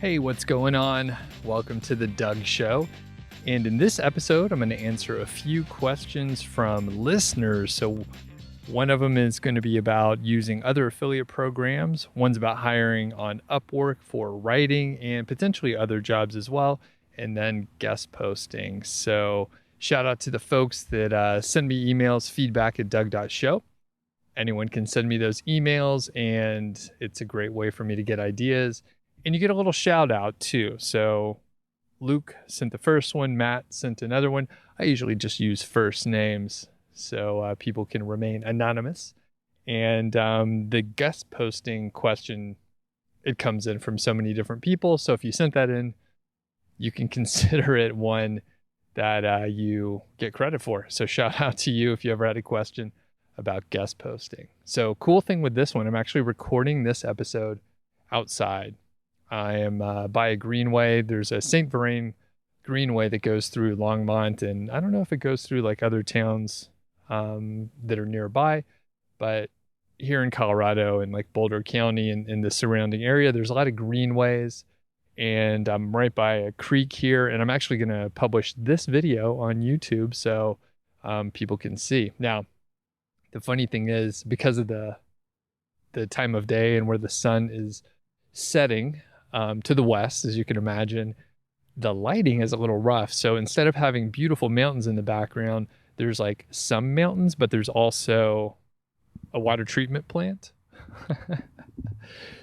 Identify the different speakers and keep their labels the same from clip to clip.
Speaker 1: Hey, what's going on? Welcome to the Doug Show. And in this episode, I'm going to answer a few questions from listeners. So one of them is going to be about using other affiliate programs. One's about hiring on Upwork for writing and potentially other jobs as well. And then guest posting. So shout out to the folks that send me emails, feedback@doug.show. Anyone can send me those emails, and it's a great way for me to get ideas. And you get a little shout out too. So Luke sent the first one, Matt sent another one. I usually just use first names so people can remain anonymous. And the guest posting question, it comes in from so many different people. So if you sent that in, you can consider it one that you get credit for. So shout out to you if you ever had a question about guest posting. So cool thing with this one, I'm actually recording this episode outside. I am by a greenway. There's a St. Vrain greenway that goes through Longmont, and I don't know if it goes through like other towns that are nearby, but here in Colorado and like Boulder County and in the surrounding area, there's a lot of greenways, and I'm right by a creek here, and I'm actually going to publish this video on YouTube so people can see. Now, the funny thing is, because of the time of day and where the sun is setting to the west, as you can imagine, the lighting is a little rough. So instead of having beautiful mountains in the background, there's like some mountains, but there's also a water treatment plant.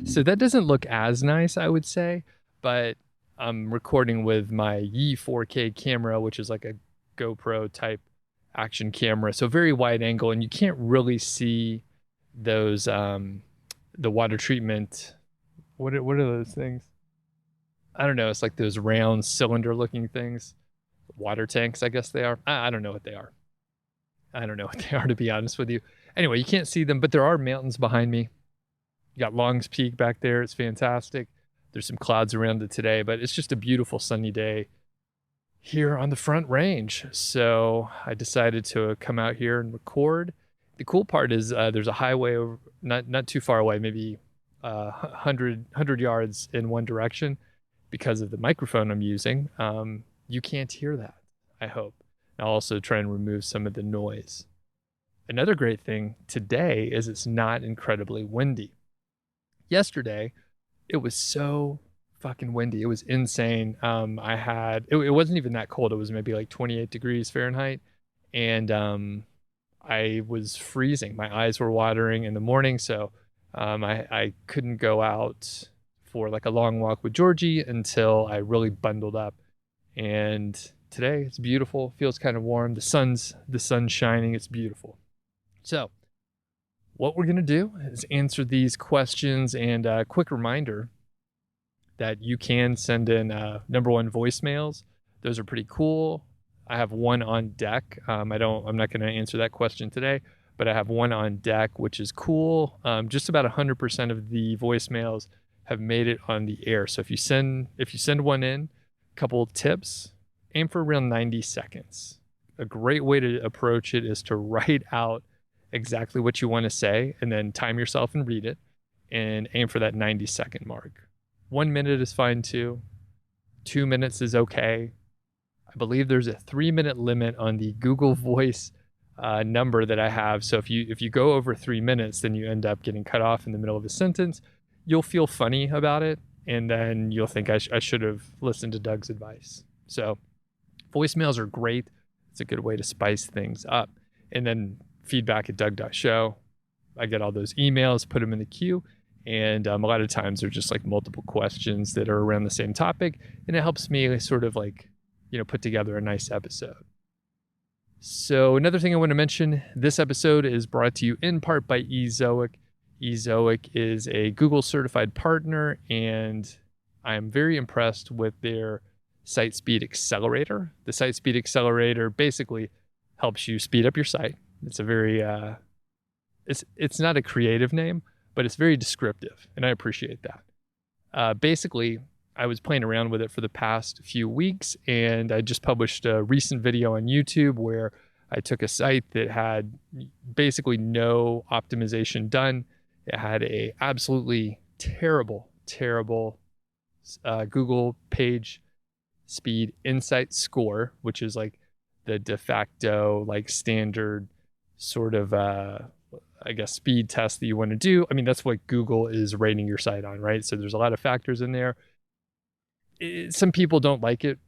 Speaker 1: So that doesn't look as nice, I would say, but I'm recording with my Yi 4K camera, which is like a GoPro type action camera. So very wide angle, and you can't really see those, the water treatment. What are those things? I don't know. It's like those round cylinder looking things. Water tanks, I guess they are. I don't know what they are. I don't know what they are, to be honest with you. Anyway, you can't see them, but there are mountains behind me. You got Long's Peak back there. It's fantastic. There's some clouds around it today, but it's just a beautiful sunny day here on the Front Range. So I decided to come out here and record. The cool part is there's a highway over, not too far away, maybe 100 yards in one direction. Because of the microphone I'm using, you can't hear that, I hope. I'll also try and remove some of the noise. Another great thing today is it's not incredibly windy. Yesterday, it was so fucking windy. It was insane. It wasn't even that cold. It was maybe like 28 degrees Fahrenheit. And I was freezing. My eyes were watering in the morning, so I couldn't go out for like a long walk with Georgie until I really bundled up. And today it's beautiful, feels kind of warm. The sun's shining, it's beautiful. So what we're gonna do is answer these questions, and a quick reminder that you can send in number one voicemails. Those are pretty cool. I have one on deck. I'm not gonna answer that question today, but I have one on deck, which is cool. Just about 100% of the voicemails have made it on the air. So if you send one in, a couple of tips, aim for around 90 seconds. A great way to approach it is to write out exactly what you want to say and then time yourself and read it, and aim for that 90-second mark. 1 minute is fine too. 2 minutes is okay. I believe there's a 3-minute limit on the Google Voice number that I have. So if you go over 3 minutes, then you end up getting cut off in the middle of a sentence. You'll feel funny about it, and then you'll think I should have listened to Doug's advice. So voicemails are great. It's a good way to spice things up. And then feedback@doug.show. I get all those emails, put them in the queue, and a lot of times they're just like multiple questions that are around the same topic, and it helps me sort of like, put together a nice episode. So another thing I want to mention, this episode is brought to you in part by Ezoic. Ezoic is a Google certified partner, and I'm very impressed with their site speed accelerator. The site speed accelerator basically helps you speed up your site. It's a very, it's not a creative name, but it's very descriptive, and I appreciate that. Basically, I was playing around with it for the past few weeks, and I just published a recent video on YouTube where I took a site that had basically no optimization done. It had a absolutely terrible Google Page Speed Insight Score, which is like the de facto, like standard sort of, I guess, speed test that you want to do. I mean, that's what Google is rating your site on, right? So there's a lot of factors in there. Some people don't like it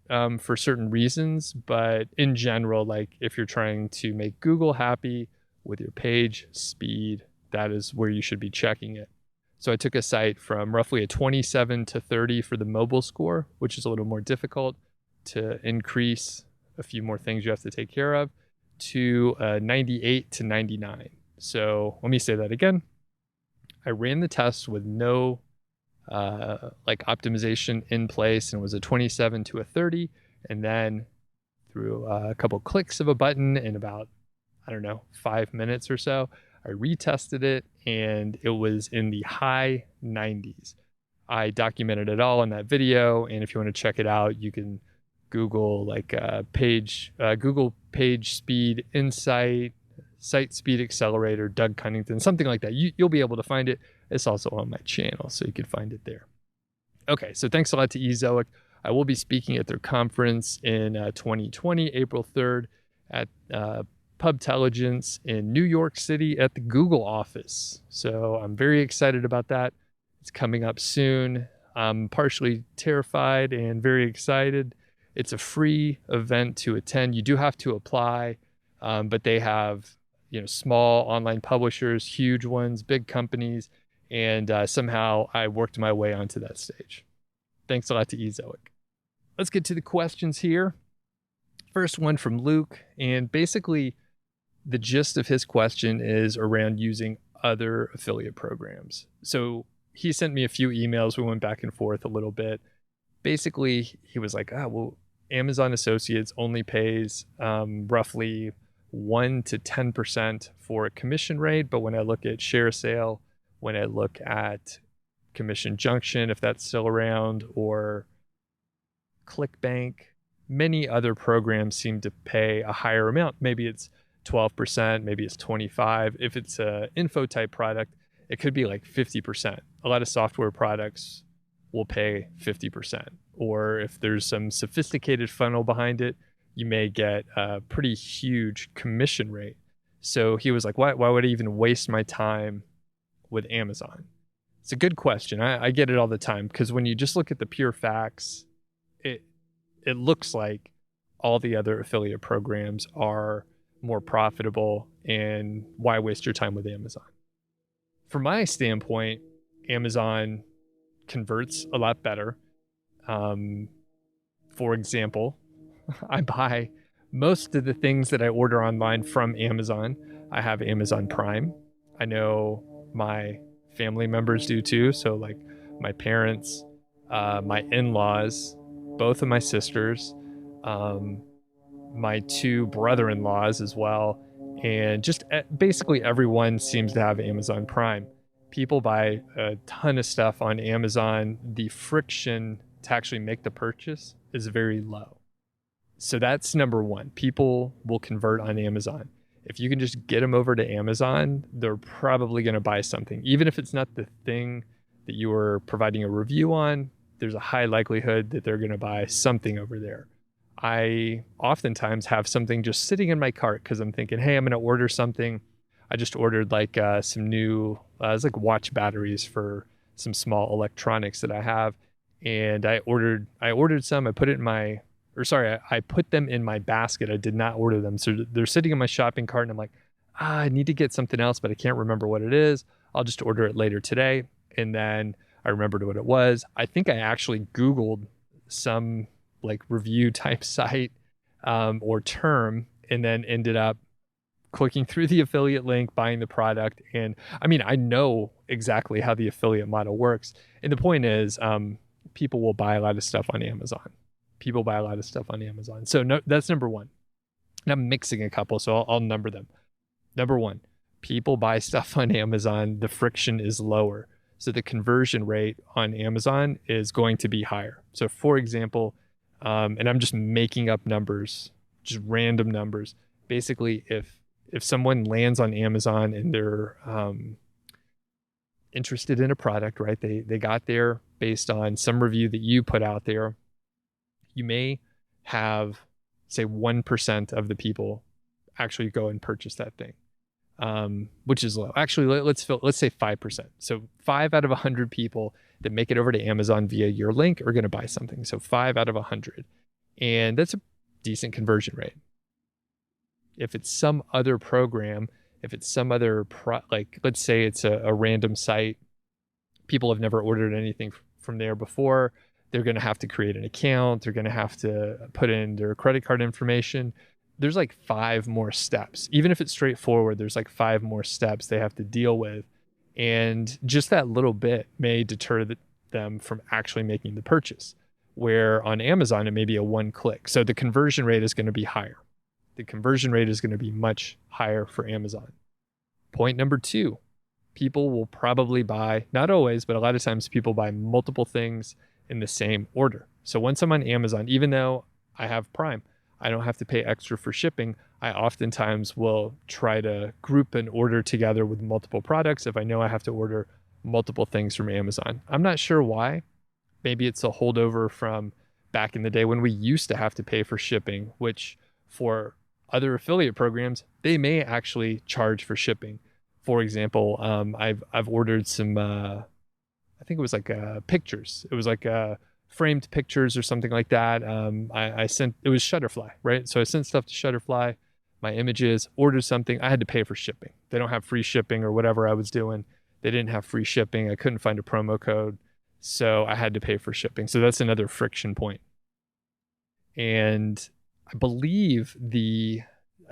Speaker 1: for certain reasons, but in general, like if you're trying to make Google happy with your page speed, that is where you should be checking it. So I took a site from roughly a 27 to 30 for the mobile score, which is a little more difficult to increase a few more things you have to take care of, to 98 to 99. So let me say that again. I ran the test with no like optimization in place, and it was a 27 to a 30. And then through a couple clicks of a button in about, I don't know, 5 minutes or so, I retested it and it was in the high 90s. I documented it all in that video, and if you want to check it out, you can Google like Google Page Speed Insight, Site Speed Accelerator, Doug Cunnington, something like that. You'll be able to find it. It's also on my channel, so you can find it there. Okay, so thanks a lot to Ezoic. I will be speaking at their conference in 2020, April 3rd, at Pubtelligence in New York City at the Google office. So I'm very excited about that. It's coming up soon. I'm partially terrified and very excited. It's a free event to attend. You do have to apply, but they have, small online publishers, huge ones, big companies, and somehow I worked my way onto that stage. Thanks a lot to Ezoic. Let's get to the questions here. First one from Luke, and basically the gist of his question is around using other affiliate programs. So he sent me a few emails. We went back and forth a little bit. Basically, he was like, well, Amazon Associates only pays roughly 1 to 10% for a commission rate. But when I look at ShareSale, when I look at Commission Junction, if that's still around, or ClickBank, many other programs seem to pay a higher amount. Maybe it's 12%, maybe it's 25%. If it's an info type product, it could be like 50%. A lot of software products will pay 50%. Or if there's some sophisticated funnel behind it, you may get a pretty huge commission rate. So he was like, why would I even waste my time with Amazon? It's a good question. I get it all the time, because when you just look at the pure facts, it looks like all the other affiliate programs are more profitable, and why waste your time with Amazon? From my standpoint, Amazon converts a lot better. For example, I buy most of the things that I order online from Amazon. I have Amazon Prime. I know my family members do too. So like my parents, my in-laws, both of my sisters, my two brother-in-laws as well, and just basically everyone seems to have Amazon Prime. People buy a ton of stuff on Amazon. The friction to actually make the purchase is very low. So that's number one. People will convert on Amazon. If you can just get them over to Amazon, they're probably going to buy something. Even if it's not the thing that you were providing a review on, there's a high likelihood that they're going to buy something over there. I oftentimes have something just sitting in my cart because I'm thinking, hey, I'm going to order something. I just ordered like some new, it's like watch batteries for some small electronics that I have. And I ordered some, I put them in my basket. I did not order them. So they're sitting in my shopping cart, and I'm like, I need to get something else, but I can't remember what it is. I'll just order it later today. And then I remembered what it was. I think I actually Googled some like review type site or term, and then ended up clicking through the affiliate link, buying the product. And I mean, I know exactly how the affiliate model works. And the point is, people will buy a lot of stuff on Amazon. So no, that's number one. And I'm mixing a couple, so I'll number them. Number one, people buy stuff on Amazon. The friction is lower. So the conversion rate on Amazon is going to be higher. So for example, and I'm just making up numbers, just random numbers. Basically, if someone lands on Amazon and they're interested in a product, right? They got there based on some review that you put out there, you may have, say, 1% of the people actually go and purchase that thing, which is low. Actually, let's say 5%. So 5 out of 100 people that make it over to Amazon via your link are going to buy something. So 5 out of 100. And that's a decent conversion rate. If it's some other program, if it's some other, like, let's say it's a random site, people have never ordered anything from there before, they're going to have to create an account, they're going to have to put in their credit card information. There's like 5 more steps. Even if it's straightforward, there's like 5 more steps they have to deal with. And just that little bit may deter them from actually making the purchase. Where on Amazon, it may be a 1 click. So the conversion rate is going to be higher. The conversion rate is going to be much higher for Amazon. Point number 2, people will probably buy, not always, but a lot of times people buy multiple things in the same order. So once I'm on Amazon, even though I have Prime, I don't have to pay extra for shipping. I oftentimes will try to group an order together with multiple products if I know I have to order multiple things from Amazon. I'm not sure why. Maybe it's a holdover from back in the day when we used to have to pay for shipping, which for other affiliate programs, they may actually charge for shipping. For example, I've ordered some, I think it was like pictures. It was like framed pictures or something like that. I sent, it was Shutterfly, right? So I sent stuff to Shutterfly, my images, ordered something. I had to pay for shipping. They don't have free shipping or whatever I was doing. They didn't have free shipping. I couldn't find a promo code. So I had to pay for shipping. So that's another friction point. And I believe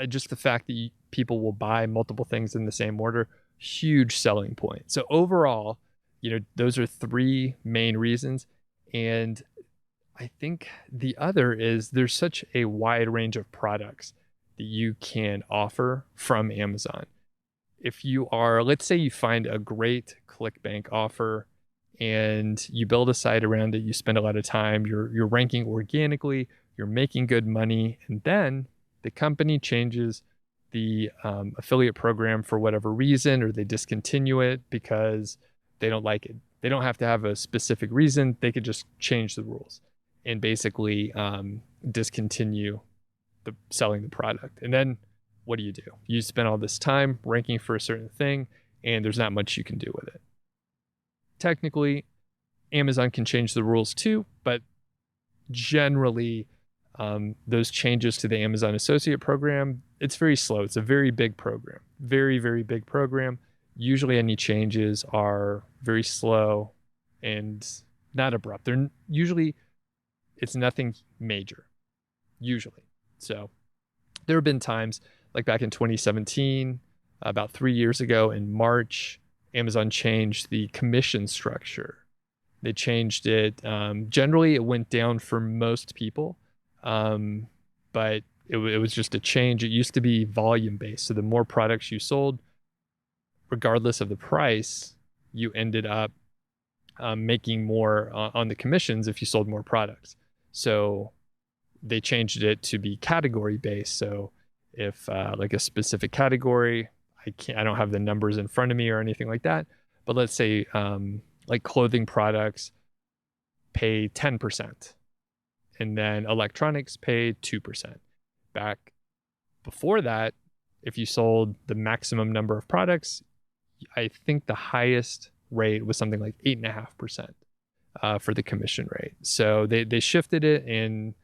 Speaker 1: just the fact that people will buy multiple things in the same order, huge selling point. So overall, those are 3 main reasons. And I think the other is there's such a wide range of products that you can offer from Amazon. If you are, let's say you find a great ClickBank offer and you build a site around it, you spend a lot of time, you're ranking organically, you're making good money, and then the company changes the affiliate program for whatever reason, or they discontinue it because they don't like it. They don't have to have a specific reason. They could just change the rules and basically discontinue selling the product. And then what do? You spend all this time ranking for a certain thing, and there's not much you can do with it. Technically, Amazon can change the rules too, but generally, those changes to the Amazon Associate Program, it's very slow. It's a very big program, very, very big program. Usually any changes are very slow and not abrupt. It's nothing major, usually. So there have been times, like back in 2017, about 3 years ago in March, Amazon changed the commission structure. They changed it. Generally, it went down for most people, but it was just a change. It used to be volume-based. So the more products you sold, regardless of the price, you ended up making more on the commissions if you sold more products. So they changed it to be category-based. So if like a specific category, I don't have the numbers in front of me or anything like that, but let's say like clothing products pay 10%, and then electronics pay 2%. Back before that, if you sold the maximum number of products, I think the highest rate was something like 8.5% for the commission rate. So they shifted it, and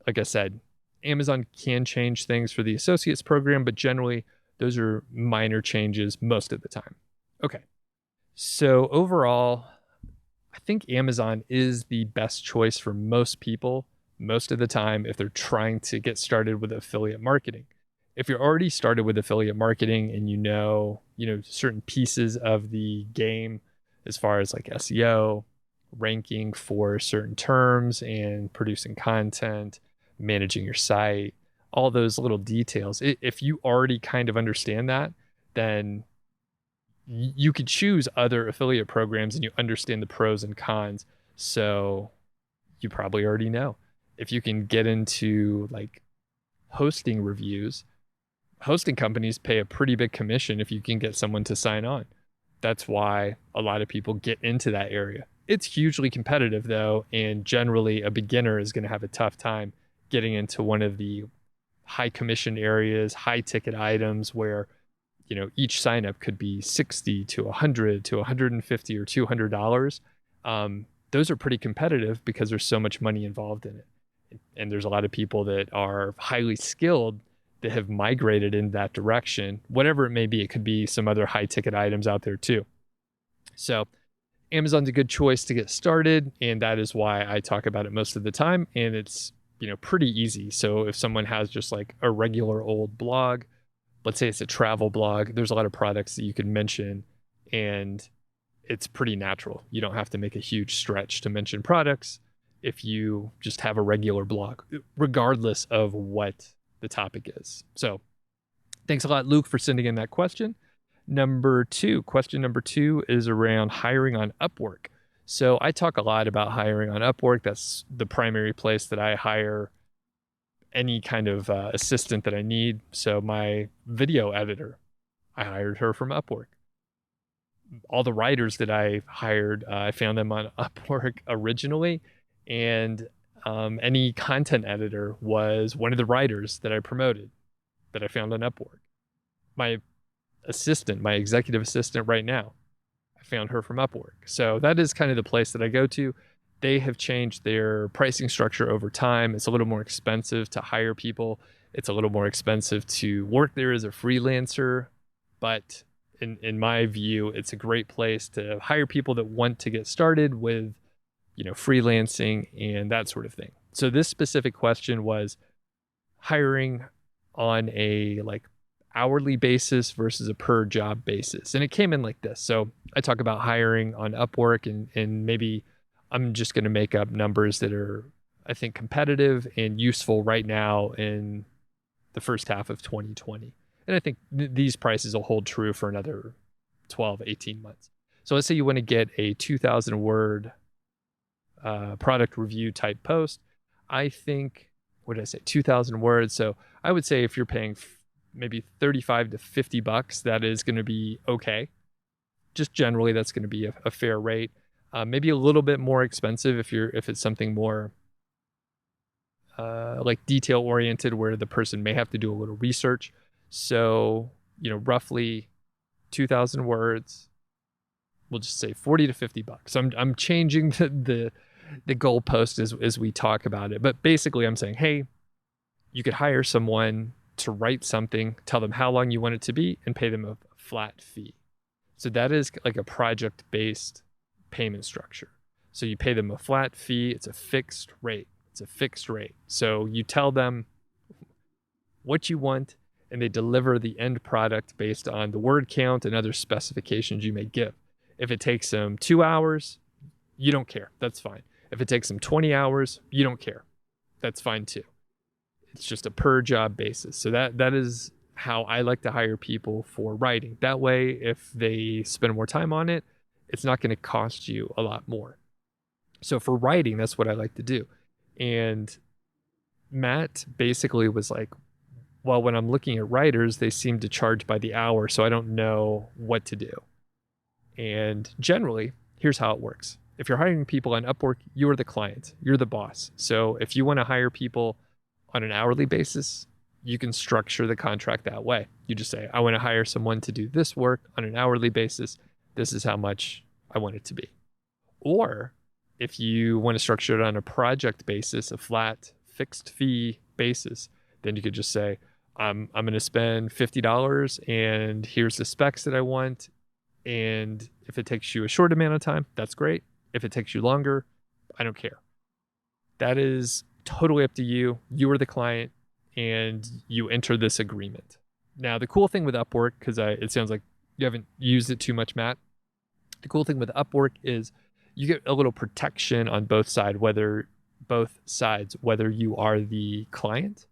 Speaker 1: like I said, Amazon can change things for the associates program, but generally those are minor changes most of the time. Okay. So overall, I think Amazon is the best choice for most people most of the time if they're trying to get started with affiliate marketing. If you're already started with affiliate marketing and you know certain pieces of the game as far as like SEO, ranking for certain terms and producing content, managing your site, all those little details. If you already kind of understand that, then you could choose other affiliate programs and you understand the pros and cons. So you probably already know. If you can get into like hosting reviews, hosting companies pay a pretty big commission if you can get someone to sign on. That's why a lot of people get into that area. It's hugely competitive though, and generally a beginner is going to have a tough time getting into one of the high commission areas, high ticket items where, each sign up could be 60 to 100 to 150 or $200. Those are pretty competitive because there's so much money involved in it. And there's a lot of people that are highly skilled that have migrated in that direction, whatever it may be. It could be some other high ticket items out there too. So Amazon's a good choice to get started, and that is why I talk about it most of the time. And it's, pretty easy. So if someone has just like a regular old blog, let's say it's a travel blog, there's a lot of products that you can mention, and it's pretty natural. You don't have to make a huge stretch to mention products if you just have a regular blog, regardless of what the topic is. So thanks a lot, Luke, for sending in that question. Question number two is around hiring on Upwork. So I talk a lot about hiring on Upwork. That's the primary place that I hire any kind of assistant that I need. So my video editor, I hired her from Upwork. All the writers that I hired, I found them on Upwork originally. And any content editor was one of the writers that I promoted that I found on Upwork. My assistant, my executive assistant right now, I found her from Upwork. So that is kind of the place that I go to. They have changed their pricing structure over time. It's a little more expensive to hire people. It's a little more expensive to work there as a freelancer. But in my view, it's a great place to hire people that want to get started with, freelancing and that sort of thing. So this specific question was hiring on a hourly basis versus a per job basis. And it came in like this. So I talk about hiring on Upwork, and maybe I'm just going to make up numbers that are, I think, competitive and useful right now in the first half of 2020. And I think these prices will hold true for another 12, 18 months. So let's say you want to get a 2,000 word product review type post. I think, what did I say? 2,000 words. So I would say if you're paying maybe 35 to $50, that is going to be okay. Just generally, that's going to be a fair rate. Maybe a little bit more expensive if it's something more detail oriented, where the person may have to do a little research. So, roughly 2,000 words, we'll just say 40 to $50. I'm changing the goalpost as we talk about it. But basically I'm saying, hey, you could hire someone to write something, tell them how long you want it to be, and pay them a flat fee. So that is like a project-based payment structure. So you pay them a flat fee. It's a fixed rate. So you tell them what you want, and they deliver the end product based on the word count and other specifications you may give. If it takes them 2 hours, you don't care. That's fine. If it takes them 20 hours, you don't care. That's fine too. It's just a per job basis. So that is how I like to hire people for writing. That way, if they spend more time on it, it's not going to cost you a lot more. So for writing, that's what I like to do. And Matt basically was like, well, when I'm looking at writers, they seem to charge by the hour, so I don't know what to do. And generally, here's how it works. If you're hiring people on Upwork, you're the client, you're the boss. So if you want to hire people on an hourly basis, you can structure the contract that way. You just say, I want to hire someone to do this work on an hourly basis. This is how much I want it to be. Or if you want to structure it on a project basis, a flat fixed fee basis, then you could just say, I'm going to spend $50 and here's the specs that I want. And if it takes you a short amount of time, that's great. If it takes you longer, I don't care. That is totally up to you. You are the client and you enter this agreement. Now, the cool thing with Upwork, because it sounds like you haven't used it too much, Matt. The cool thing with Upwork is you get a little protection on both sides, whether you are the client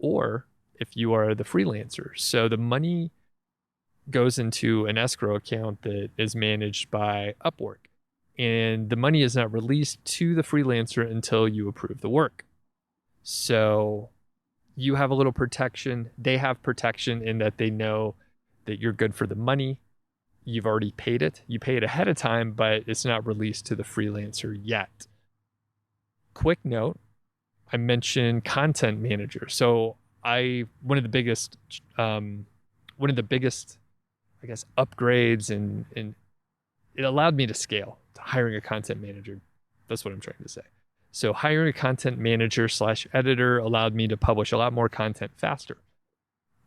Speaker 1: or if you are the freelancer. So the money goes into an escrow account that is managed by Upwork. And the money is not released to the freelancer until you approve the work. So you have a little protection. They have protection in that they know that you're good for the money. you've already paid it. You pay it ahead of time, but it's not released to the freelancer yet. Quick note, I mentioned content manager. So one of the biggest, I guess, upgrades and it allowed me to scale to hiring a content manager. That's what I'm trying to say. So hiring a content manager / editor allowed me to publish a lot more content faster.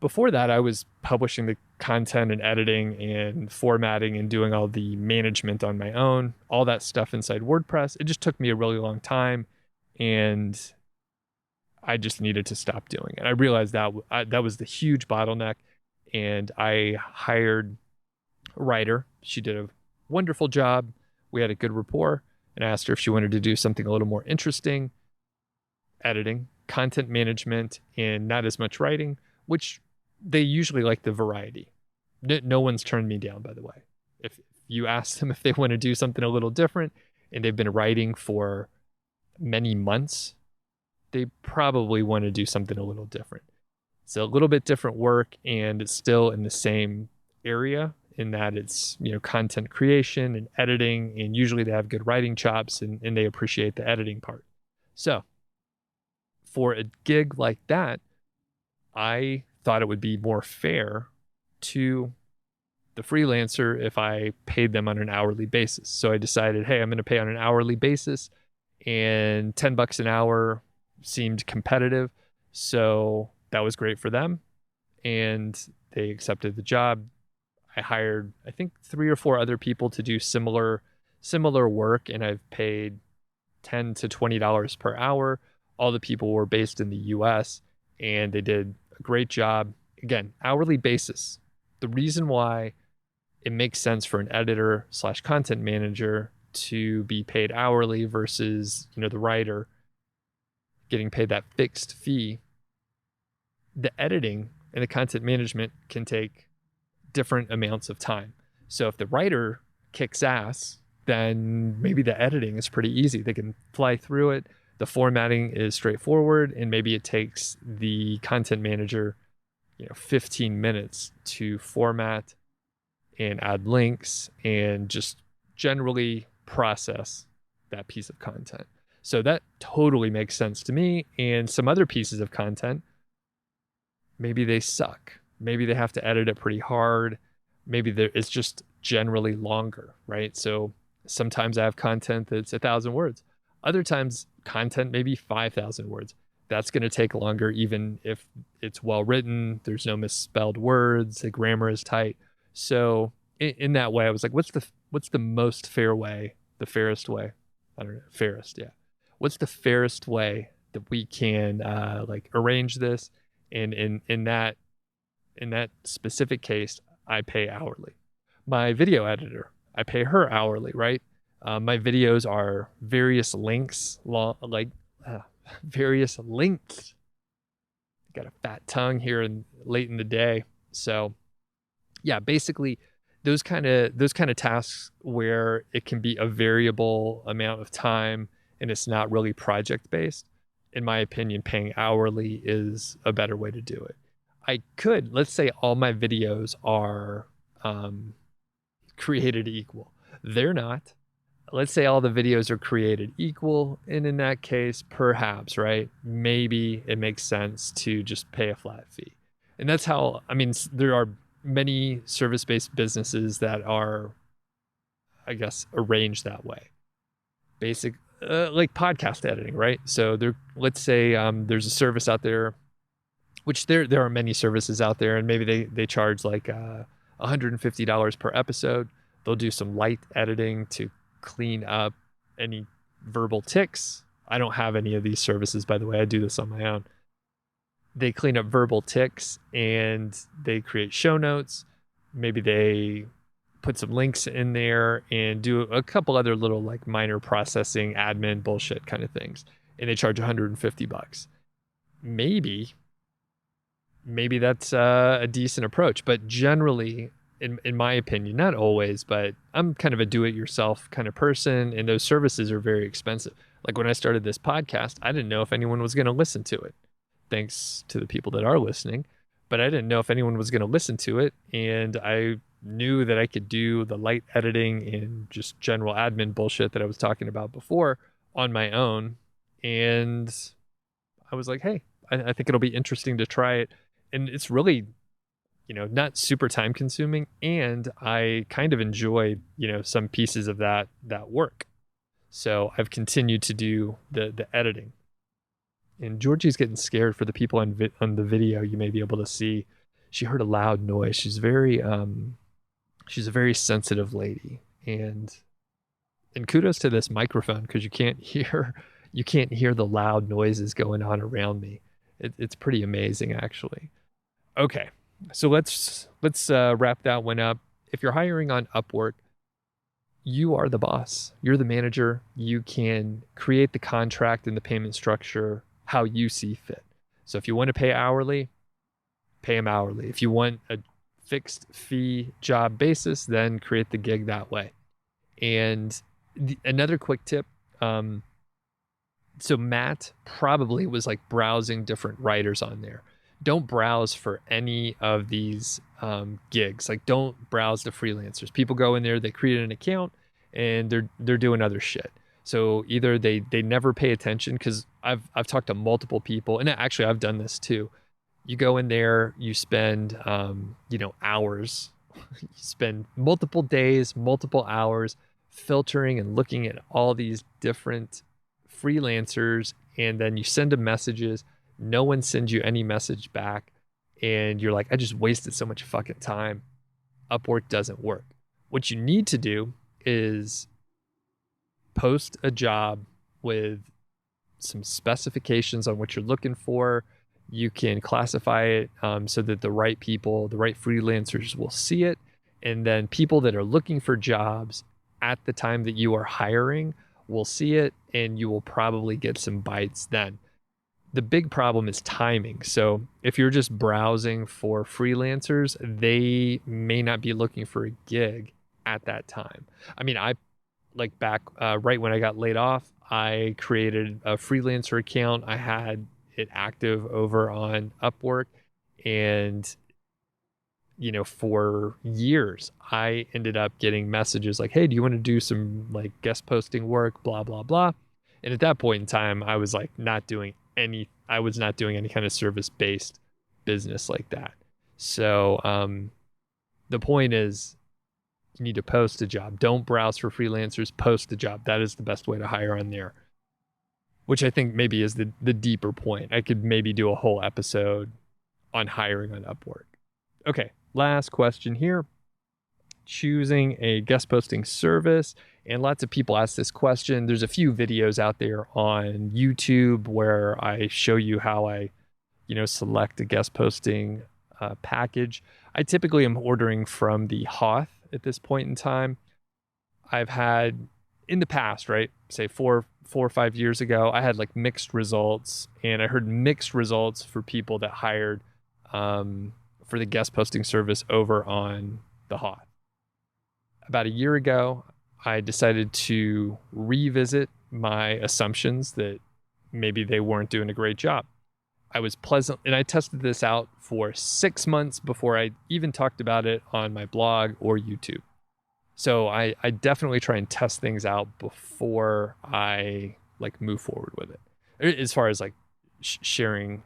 Speaker 1: Before that, I was publishing the content and editing and formatting and doing all the management on my own, all that stuff inside WordPress. It just took me a really long time, and I just needed to stop doing it. I realized that that was the huge bottleneck, and I hired a writer. She did a wonderful job. We had a good rapport, and I asked her if she wanted to do something a little more interesting, editing, content management, and not as much writing, which they usually like the variety. No one's turned me down, by the way. If you ask them if they want to do something a little different and they've been writing for many months, they probably want to do something a little different. It's a little bit different work, and it's still in the same area in that it's, content creation and editing, and usually they have good writing chops and they appreciate the editing part. So for a gig like that, I thought it would be more fair to the freelancer if I paid them on an hourly basis. So I decided, hey, I'm going to pay on an hourly basis, and $10 an hour seemed competitive. So that was great for them, and they accepted the job. I hired, I think, 3 or 4 other people to do similar work, and I've paid $10 to $20 per hour. All the people were based in the US, and they did a great job. Again, hourly basis. The reason why it makes sense for an editor / content manager to be paid hourly versus, the writer getting paid that fixed fee, the editing and the content management can take different amounts of time. So if the writer kicks ass, then maybe the editing is pretty easy. They can fly through it. The formatting is straightforward, and maybe it takes the content manager 15 minutes to format and add links and just generally process that piece of content. So that totally makes sense to me. And some other pieces of content, maybe they suck. Maybe they have to edit it pretty hard. Maybe it's just generally longer, right? So sometimes I have content that's 1,000 words. Other times content maybe 5,000 words. That's going to take longer, even if it's well written. There's no misspelled words. The grammar is tight. So in that way, I was like, what's the most fair way? The fairest way? I don't know. Fairest, yeah. What's the fairest way that we can arrange this? And in that specific case, I pay hourly. My video editor, I pay her hourly, right? My videos are various links, various links. Got a fat tongue here late in the day. So yeah, basically those kind of tasks where it can be a variable amount of time and it's not really project based. In my opinion, paying hourly is a better way to do it. Let's say all my videos are created equal. They're not. Let's say all the videos are created equal, and in that case, perhaps, right? Maybe it makes sense to just pay a flat fee. And that's how, there are many service-based businesses that are, I guess, arranged that way. Basic, like podcast editing, right? So let's say there's a service out there, which there are many services out there, and maybe they charge like $150 per episode. They'll do some light editing to clean up any verbal tics. I don't have any of these services, by the way. I do this on my own. They clean up verbal tics and they create show notes. Maybe they put some links in there and do a couple other little like minor processing, admin bullshit kind of things. And they charge $150. Maybe that's a decent approach, but generally, in my opinion, not always, but I'm kind of a do-it-yourself kind of person, and those services are very expensive. Like when I started this podcast, I didn't know if anyone was going to listen to it. Thanks to the people that are listening, but I didn't know if anyone was going to listen to it, and I knew that I could do the light editing and just general admin bullshit that I was talking about before on my own. And I was like, hey, I think it'll be interesting to try it. And it's really, not super time consuming. And I kind of enjoy, some pieces of that work. So I've continued to do the editing. And Georgie's getting scared for the people on the video. You may be able to see she heard a loud noise. She's a very sensitive lady, and kudos to this microphone because you can't hear the loud noises going on around me. It's pretty amazing, actually. Okay, so let's wrap that one up. If you're hiring on Upwork, you are the boss. You're the manager. You can create the contract and the payment structure how you see fit. So if you want to pay hourly, pay them hourly. If you want a fixed fee job basis, then create the gig that way. And another quick tip. So Matt probably was like browsing different writers on there. Don't browse for any of these gigs. Like, don't browse the freelancers. People go in there, they create an account, and they're doing other shit. So either they never pay attention, because I've talked to multiple people, and actually I've done this too. You go in there, you spend hours, you spend multiple days, multiple hours filtering and looking at all these different freelancers, and then you send them messages. No one sends you any message back, and you're like, I just wasted so much fucking time. Upwork doesn't work. What you need to do is post a job with some specifications on what you're looking for. You can classify it so that the right people, the right freelancers will see it. And then people that are looking for jobs at the time that you are hiring will see it, and you will probably get some bites then. The big problem is timing. So if you're just browsing for freelancers, they may not be looking for a gig at that time. I mean, I like back right when I got laid off, I created a freelancer account. I had it active over on Upwork, and for years I ended up getting messages like, hey, do you want to do some like guest posting work, blah blah blah. And at that point in time, I was like not doing any kind of service based business like that. So the point is, you need to post a job. Don't browse for freelancers, post a job. That is the best way to hire on there, which I think maybe is the deeper point. I could maybe do a whole episode on hiring on Upwork. Okay, last question here. Choosing a guest posting service. And lots of people ask this question. There's a few videos out there on YouTube where I show you how I, select a guest posting package. I typically am ordering from the Hoth at this point in time. I've had in the past, right, say four or 5 years ago, I had like mixed results, and I heard mixed results for people that hired for the guest posting service over on the Hoth. About a year ago, I decided to revisit my assumptions that maybe they weren't doing a great job. I was pleasant, and I tested this out for 6 months before I even talked about it on my blog or YouTube. So I definitely try and test things out before I like move forward with it, as far as like sharing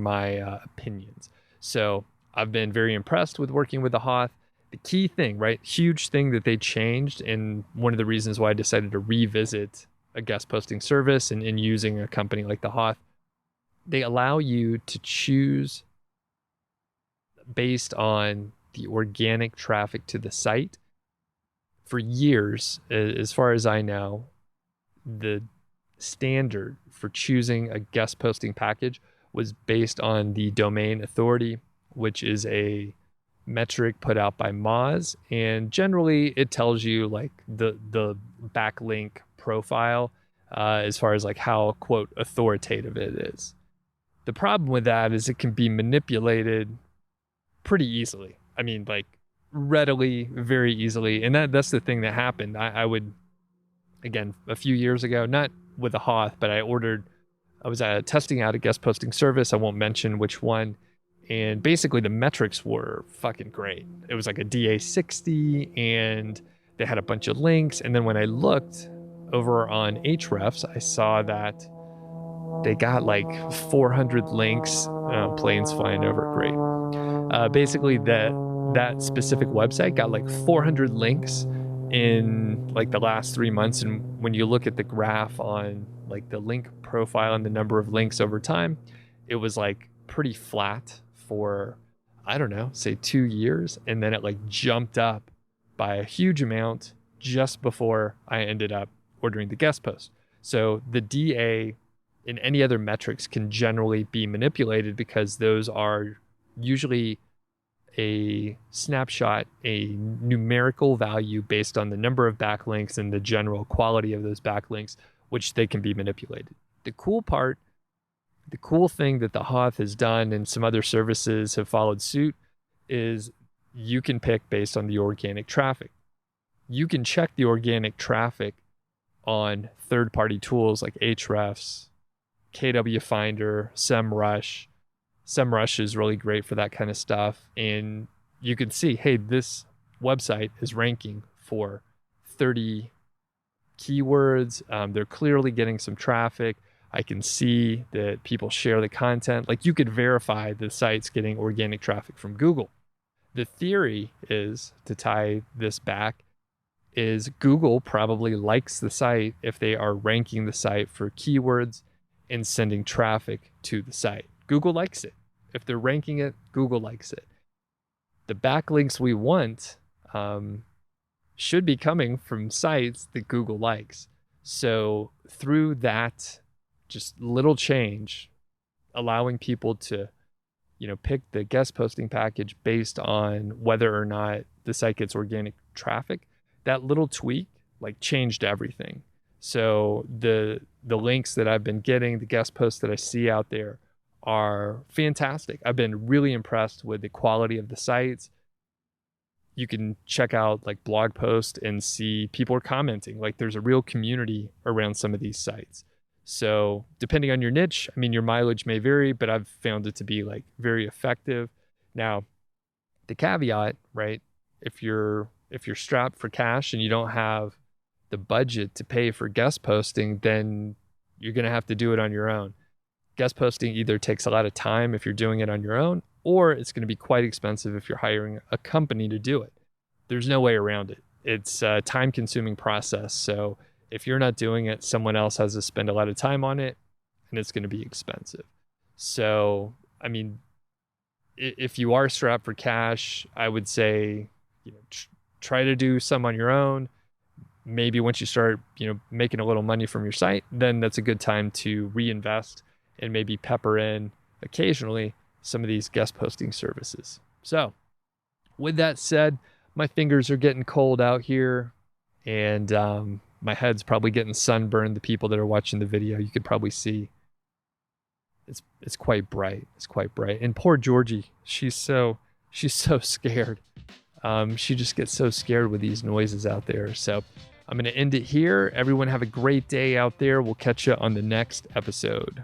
Speaker 1: my opinions. So I've been very impressed with working with the Hoth. The key thing, right? Huge thing that they changed, and one of the reasons why I decided to revisit a guest posting service and using a company like the Hoth, they allow you to choose based on the organic traffic to the site. For years, as far as I know, the standard for choosing a guest posting package was based on the domain authority, which is a metric put out by Moz, and generally it tells you like the backlink profile as far as like how, quote, authoritative it is. The problem with that is it can be manipulated pretty easily. I mean, like readily, very easily. And that's the thing that happened. I would, again, a few years ago, not with the Hoth, but I was testing out a guest posting service. I won't mention which one. And basically the metrics were fucking great. It was like a DA60 and they had a bunch of links. And then when I looked over on Ahrefs, I saw that they got like 400 links. Planes flying over, great. Basically, that specific website got like 400 links in like the last 3 months. And when you look at the graph on like the link profile and the number of links over time, it was like pretty flat for, I don't know, say 2 years. And then it like jumped up by a huge amount just before I ended up ordering the guest post. So the DA in any other metrics can generally be manipulated because those are usually a snapshot, a numerical value based on the number of backlinks and the general quality of those backlinks, which they can be manipulated. The cool thing that the Hoth has done and some other services have followed suit is you can pick based on the organic traffic. You can check the organic traffic on third-party tools like Ahrefs, KW Finder, SEMrush. SEMrush is really great for that kind of stuff. And you can see, hey, this website is ranking for 30 keywords. They're clearly getting some traffic. I can see that people share the content. Like you could verify the site's getting organic traffic from Google. The theory is, to tie this back, is Google probably likes the site if they are ranking the site for keywords and sending traffic to the site. Google likes it. If they're ranking it, Google likes it. The backlinks we want should be coming from sites that Google likes. So through that just little change, allowing people to, pick the guest posting package based on whether or not the site gets organic traffic, that little tweak like changed everything. So the links that I've been getting, the guest posts that I see out there are fantastic. I've been really impressed with the quality of the sites. You can check out like blog posts and see people are commenting. Like there's a real community around some of these sites. So depending on your niche, I mean, your mileage may vary, but I've found it to be like very effective. Now, the caveat, right? If you're strapped for cash and you don't have the budget to pay for guest posting, then you're going to have to do it on your own. Guest posting either takes a lot of time if you're doing it on your own, or it's going to be quite expensive if you're hiring a company to do it. There's no way around it. It's a time-consuming process. So if you're not doing it, someone else has to spend a lot of time on it, and it's going to be expensive. So, I mean, if you are strapped for cash, I would say, try to do some on your own. Maybe once you start, making a little money from your site, then that's a good time to reinvest and maybe pepper in occasionally some of these guest posting services. So with that said, my fingers are getting cold out here, and my head's probably getting sunburned. The people that are watching the video, you could probably see it's quite bright. It's quite bright. And poor Georgie, she's so scared. She just gets so scared with these noises out there. So I'm going to end it here. Everyone have a great day out there. We'll catch you on the next episode.